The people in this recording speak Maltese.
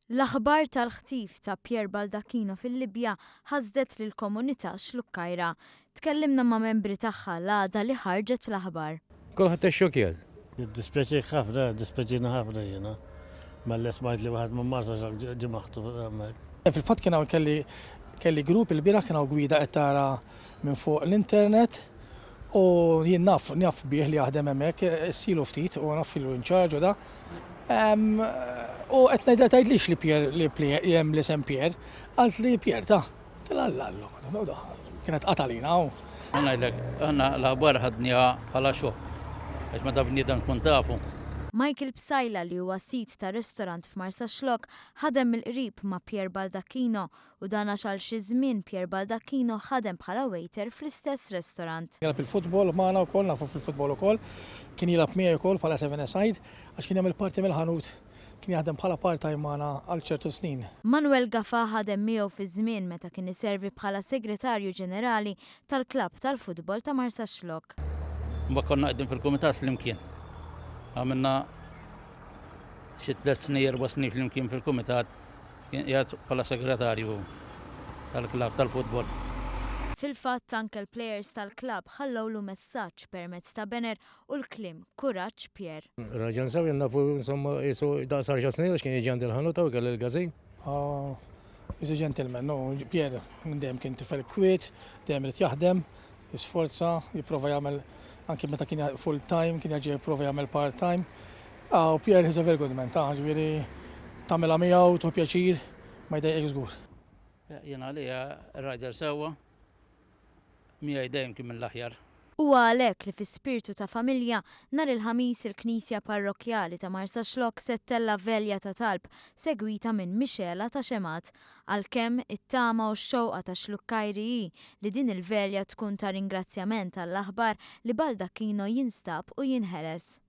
L-aħbar tal-ħtif ta' Pier Baldacchino fil-Libja ħasdet lill-komunità xlukkajra. Tkellimna ma' membri tagħha l-għada li ħarġet l-aħbar. Kulħadd ixxokjat. Dispjaċik ħafna, dispjaċina ħafna jiena. Mella smajt li waħed minn Marsa ġimaħtu hemmhekk. Fil-fatt kienu kelli grupp il-bira kienu gwida qed tara minn fuq l-internet u jien naf bih li jaħdem hemmhekk issilu ftit u naf ilu in-charge u da. U qed ngħidha tgħidlix li jem l-isem Pier, għalt li Pier ta' tal-allallu, kienet qatalina u. Għanna l-aħbar ħadnija bħala xokk, għax ma da bniedem tkun tafu. Michael Bsajla li huwa sit ta' ristorant f'Marsa Xlokk ħadem mill-qrib ma' Pier Baldacchino u dan għax għal xi żmien Pier Baldacchino ħadem bħala waiter fl-istess ristorant. Jilab il-futbol magħna wkoll nafu fil-futbol ukoll, kien jilab miegħi wkoll bħala 7-a-side għax kien jagħmel parti mill-ħanut. Kien jaħdem bħala part-time magħna għal ċertu snin. Manuel Gaffa ħadem miegħu fi żmien meta kien iservi bħala segretarju ġenerali tal-klabb tal-futbol ta' Marsa Xlokk. Ma konna qegħdin fil-kumitat flimkien. Għamilna xi 3 snin 4 snin flimkien fil-kumitat jgħid bħala segretarju tal-klabb tal-futbol. Fil-fatt anke l-plejers tal-klabb ħallewlu messaġġ permezz ta' bener u l-kliem Kuraġġ Pier. Raġan sew nafu insomma jisu daqsar ġa snin għax kien jiġi għandi l-ħanuta u kelli l-gazin. He's a gentleman, no, Pier dejjem kien tifel kwiet, dejjem irid jaħdem, jisforza, jipprova jagħmel anke meta kien full time, kien jaġi jipprova jagħmel part time. Pier is a very good man, ġifieri tagħmilha miegħu tu pjaċir ma jdejqek żgur. Jien għalija raġel sewwa miegħi dejjem kien mill-aħjar. Huwa għalhekk li fi-spiritu ta' familja nhar il-ħamis il-Knisja Parrokjali ta' Marsa Xlokk settella velja ta' talb segwita minn Mixela ta' Xemat għalkemm it-tama u x-xewqa ta' xlukkajri li din il-velja tkun ta' ringrazzjament għall-aħbar li Baldacchino jinstab u jinħeles.